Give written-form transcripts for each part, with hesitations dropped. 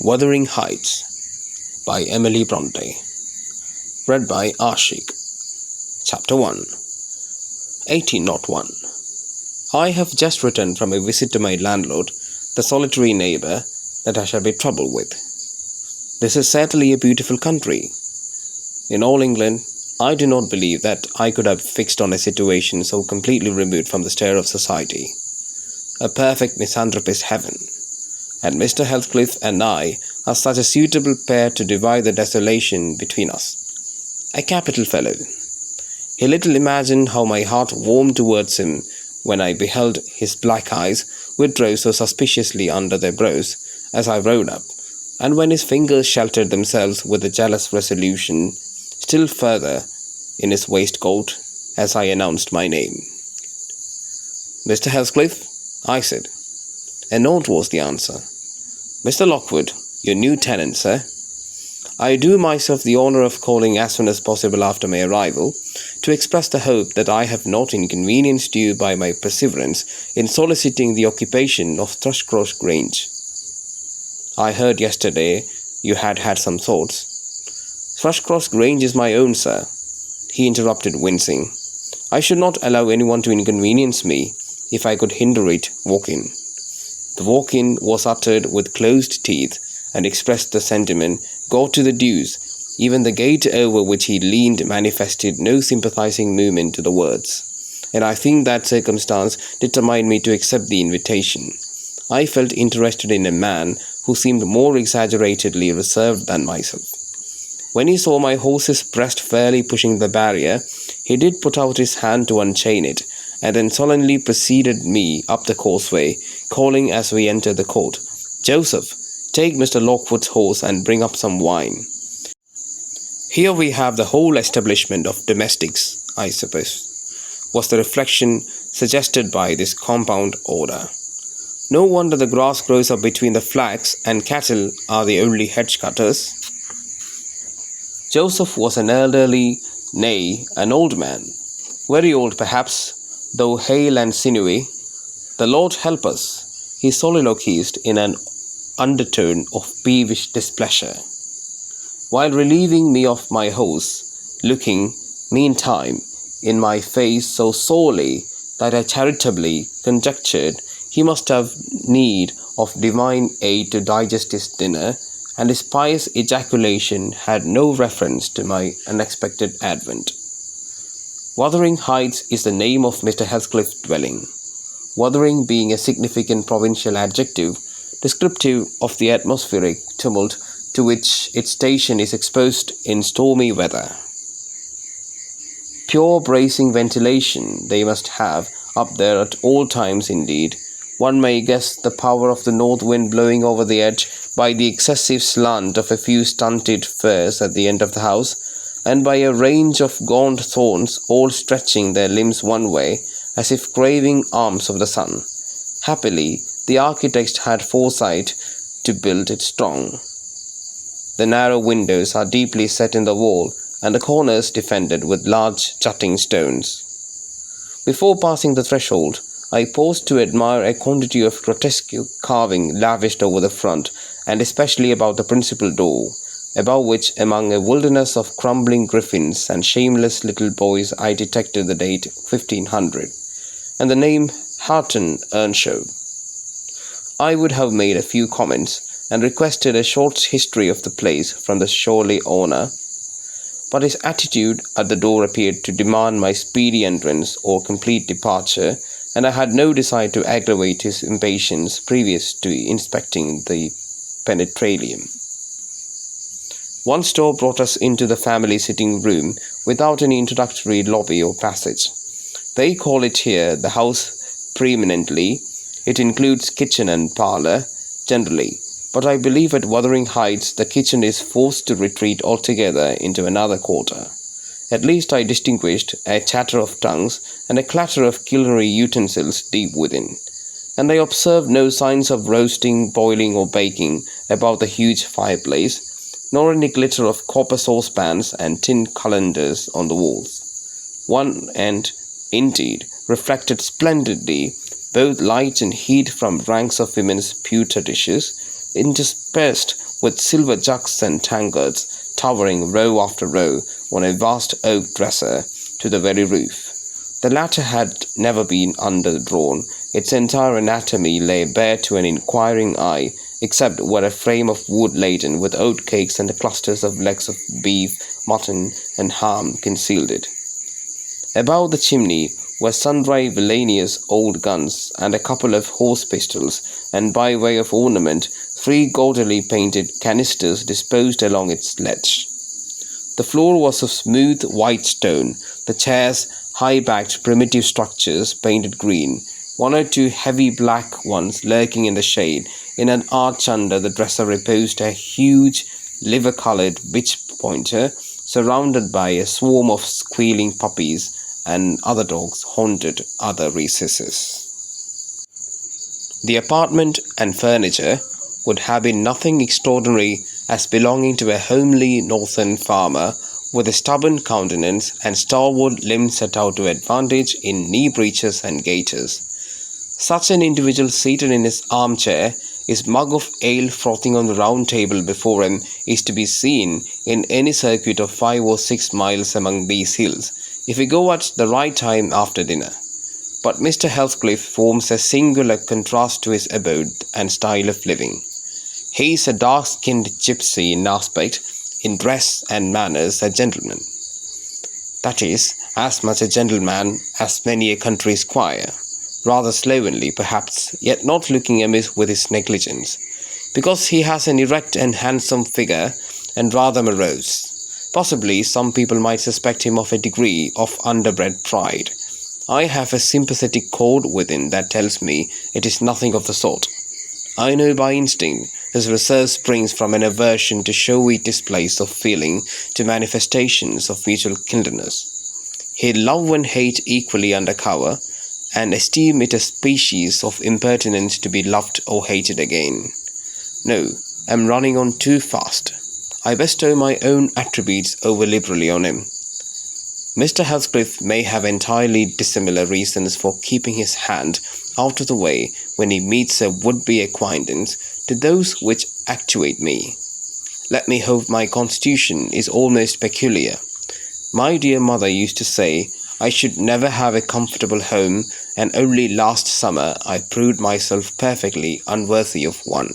Wuthering Heights by Emily Bronte. Read by Aashiq. Chapter 1. 1801. I have just returned from a visit to my landlord, the solitary neighbour that I shall be troubled with. This is certainly a beautiful country. In all England, I do not believe that I could have fixed on a situation so completely removed from the stir of society. A perfect misanthropist heaven. And Mr. Heathcliff and I are such a suitable pair to divide the desolation between us. A capital fellow. He little imagined how my heart warmed towards him when I beheld his black eyes withdraw so suspiciously under their brows as I rode up, and when his fingers sheltered themselves with a jealous resolution still further in his waistcoat as I announced my name. "Mr. Heathcliff," I said. A note was the answer. "Mr. Lockwood, your new tenant, sir. I do myself the honour of calling as soon as possible after my arrival, to express the hope that I have not inconvenienced you by my perseverance in soliciting the occupation of Thrushcross Grange. I heard yesterday you had had some thoughts." "Thrushcross Grange is my own, sir," he interrupted, wincing. "I should not allow anyone to inconvenience me, if I could hinder it. Walk in." The walk-in was uttered with closed teeth, and expressed the sentiment, "Go to the deuce." Even the gate over which he leaned manifested no sympathizing movement to the words, and I think that circumstance determined me to accept the invitation. I felt interested in a man who seemed more exaggeratedly reserved than myself. When he saw my horse's breast fairly pushing the barrier, he did put out his hand to unchain it, and then solemnly preceded me up the causeway, calling as we entered the court, "Joseph, take Mr. Lockwood's horse and bring up some wine." "Here we have the whole establishment of domestics, I suppose," was the reflection suggested by this compound order. "No wonder the grass grows up between the flags, and cattle are the only hedge cutters." Joseph was an elderly, nay, an old man, very old perhaps, though hale and sinewy. "The Lord help us," he soliloquized in an undertone of peevish displeasure, while relieving me of my horse, looking, meantime, in my face so sorely that I charitably conjectured he must have need of divine aid to digest his dinner, and his pious ejaculation had no reference to my unexpected advent. Wuthering Heights is the name of Mr. Heathcliff's dwelling, wuthering being a significant provincial adjective descriptive of the atmospheric tumult to which its station is exposed in stormy weather. Pure bracing ventilation they must have up there at all times indeed. One may guess the power of the north wind blowing over the edge by the excessive slant of a few stunted firs at the end of the house, and by a range of gaunt thorns all stretching their limbs one way, as if craving arms of the sun. Happily, the architects had foresight to build it strong. The narrow windows are deeply set in the wall, and the corners defended with large jutting stones. Before passing the threshold, I paused to admire a quantity of grotesque carving lavished over the front, and especially about the principal door, above which, among a wilderness of crumbling griffins and shameless little boys, I detected the date 1500, and the name Harton Earnshaw. I would have made a few comments, and requested a short history of the place from the surly owner, but his attitude at the door appeared to demand my speedy entrance or complete departure, and I had no desire to aggravate his impatience previous to inspecting the penetralium. One store brought us into the family sitting room without any introductory lobby or passage. They call it here the house preeminently. It includes kitchen and parlour generally, but I believe at Wuthering Heights the kitchen is forced to retreat altogether into another quarter. At least I distinguished a chatter of tongues and a clatter of culinary utensils deep within, and I observed no signs of roasting, boiling, or baking about the huge fireplace, nor any glitter of copper saucepans and tin colanders on the walls. One end, indeed, reflected splendidly both light and heat from ranks of women's pewter dishes, interspersed with silver jugs and tankards, towering row after row on a vast oak dresser to the very roof. The latter had never been underdrawn. Its entire anatomy lay bare to an inquiring eye, except where a frame of wood laden with oat cakes and clusters of legs of beef, mutton, and ham concealed it. Above the chimney were sundry villainous old guns and a couple of horse pistols, and by way of ornament, 3 gaudily painted canisters disposed along its ledge. The floor was of smooth white stone, the chairs high-backed primitive structures painted green, 1 or 2 heavy black ones lurking in the shade. In an arch under the dresser reposed a huge liver-coloured bitch pointer, surrounded by a swarm of squealing puppies, and other dogs haunted other recesses. The apartment and furniture would have been nothing extraordinary, as belonging to a homely northern farmer with a stubborn countenance and stalwart limbs set out to advantage in knee breeches and gaiters. Such an individual seated in his armchair, his mug of ale frothing on the round table before him, is to be seen in any circuit of 5 or 6 miles among these hills, if we go at the right time after dinner. But Mr. Heathcliff forms a singular contrast to his abode and style of living. He is a dark-skinned gypsy in aspect, in dress and manners a gentleman. That is, as much a gentleman as many a country squire, rather slovenly perhaps, yet not looking amiss with his negligence, because he has an erect and handsome figure, and rather morose. Possibly some people might suspect him of a degree of underbred pride. I have a sympathetic chord within that tells me it is nothing of the sort. I know by instinct his reserve springs from an aversion to showy displays of feeling, to manifestations of mutual kindredness. He love and hate equally under cover, and esteem it a species of impertinence to be loved or hated again. No, I am running on too fast. I bestow my own attributes over liberally on him. Mr. Heathcliff may have entirely dissimilar reasons for keeping his hand out of the way when he meets a would-be acquaintance to those which actuate me. Let me hope my constitution is almost peculiar. My dear mother used to say I should never have a comfortable home, and only last summer I proved myself perfectly unworthy of one.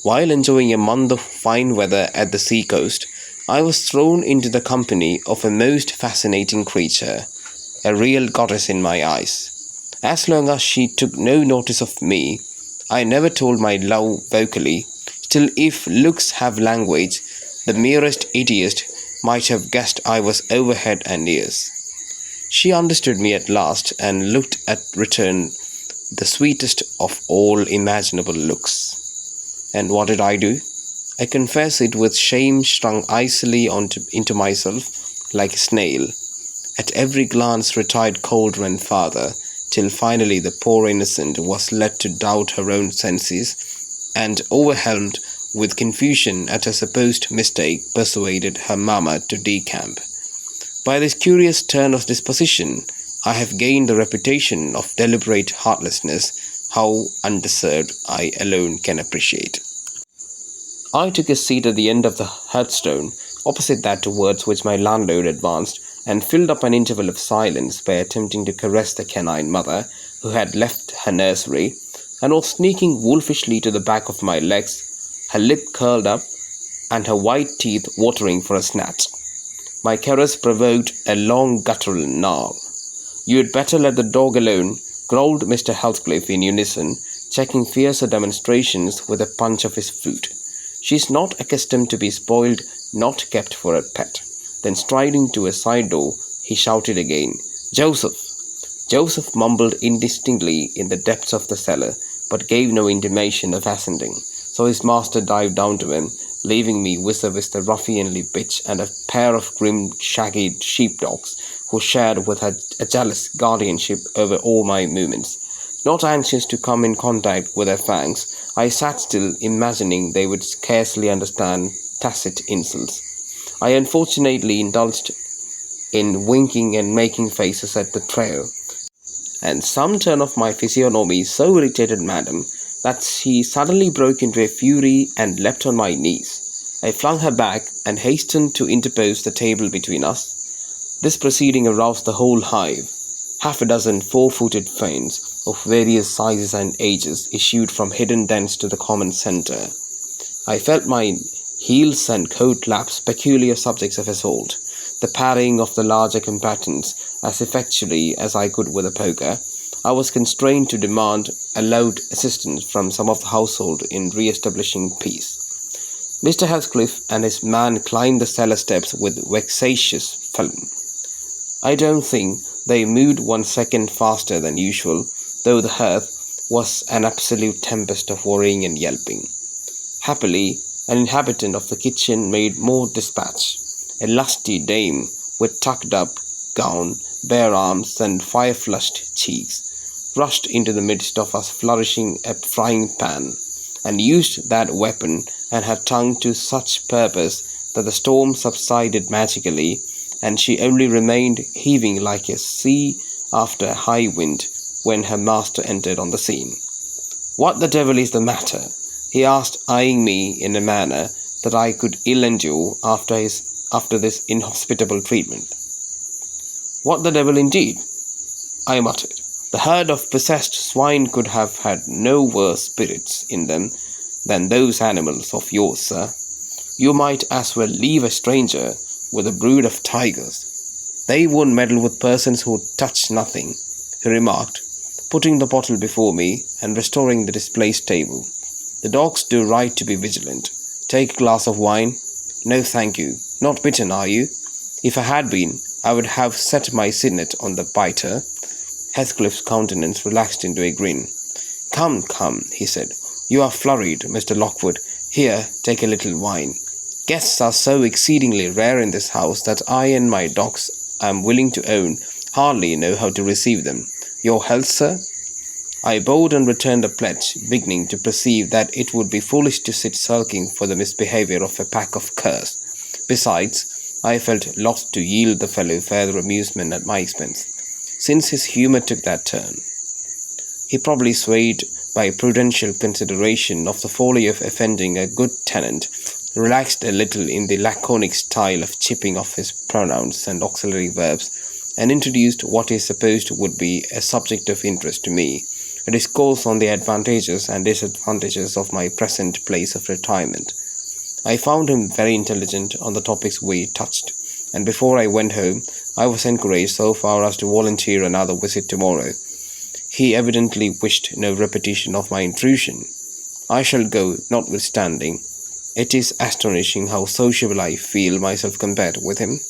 While enjoying a month of fine weather at the sea-coast, I was thrown into the company of a most fascinating creature, a real goddess in my eyes. As long as she took no notice of me, I never told my love vocally. Still, if looks have language, the merest idiot might have guessed I was over head and ears. She understood me at last, and looked at return the sweetest of all imaginable looks. And what did I do? I confess it with shame strung icily into myself like a snail. At every glance retired colder and farther, till finally the poor innocent was led to doubt her own senses, and overwhelmed with confusion at her supposed mistake, persuaded her mamma to decamp. By this curious turn of disposition, I have gained the reputation of deliberate heartlessness, how undeserved I alone can appreciate. I took a seat at the end of the hearthstone, opposite that towards which my landlord advanced, and filled up an interval of silence by attempting to caress the canine mother, who had left her nursery, and was sneaking wolfishly to the back of my legs, her lip curled up, and her white teeth watering for a snatch. My caress provoked a long guttural snarl. "You'd better let the dog alone," growled Mr. Heathcliff in unison, checking fiercer demonstrations with a punch of his foot. "She's not accustomed to be spoiled, not kept for a pet." Then striding to a side door, he shouted again, "Joseph!" Joseph mumbled indistinctly in the depths of the cellar, but gave no intimation of assenting. So his master dived down to him, leaving me vis-a-vis the ruffianly bitch and a pair of grim, shaggy sheepdogs, who shared with her a jealous guardianship over all my movements. Not anxious to come in contact with their fangs, I sat still, imagining they would scarcely understand tacit insults. I unfortunately indulged in winking and making faces at the trio, and some turn of my physiognomy so irritated madam that she suddenly broke into a fury and leapt on my knees. I flung her back and hastened to interpose the table between us. This proceeding aroused the whole hive. Half a dozen four-footed fiends of various sizes and ages issued from hidden dens to the common centre. I felt my heels and coat laps peculiar subjects of assault, the parrying of the larger combatants as effectually as I could with a poker. I was constrained to demand a loud assistance from some of the household in re-establishing peace. Mr. Heathcliff and his man climbed the cellar steps with vexatious phlegm. I don't think they moved 1 second faster than usual, though the hearth was an absolute tempest of worrying and yelping. Happily, an inhabitant of the kitchen made more dispatch. A lusty dame with tucked-up gown, bare arms, and fire-flushed cheeks rushed into the midst of us flourishing a frying-pan, and used that weapon and her tongue to such purpose that the storm subsided magically, and she only remained heaving like a sea after a high wind when her master entered on the scene. "What the devil is the matter?" he asked, eyeing me in a manner that I could ill endure after this inhospitable treatment. "What the devil indeed?" I muttered. "The herd of possessed swine could have had no worse spirits in them than those animals of yours, sir. You might as well leave a stranger with a brood of tigers. They won't meddle with persons who touch nothing," he remarked, putting the bottle before me and restoring the displaced table. "The dogs do right to be vigilant. Take a glass of wine?" "No, thank you. Not bitten, are you?" "If I had been, I would have set my signet on the biter." Heathcliff's countenance relaxed into a grin. "Come, come," he said. "You are flurried, Mr. Lockwood. Here, take a little wine. Guests are so exceedingly rare in this house that I and my dogs, I am willing to own, hardly know how to receive them. Your health, sir?" I bowed and returned the pledge, beginning to perceive that it would be foolish to sit sulking for the misbehaviour of a pack of curs. Besides, I felt loth to yield the fellow further amusement at my expense, since his humour took that turn. He probably swayed by prudential consideration of the folly of offending a good tenant, relaxed a little in the laconic style of chipping off his pronouns and auxiliary verbs, and introduced what he supposed would be a subject of interest to me, a discourse on the advantages and disadvantages of my present place of retirement. I found him very intelligent on the topics we touched, and before I went home, I was encouraged so far as to volunteer another visit tomorrow. He evidently wished no repetition of my intrusion. I shall go, notwithstanding. It is astonishing how sociable I feel myself compared with him.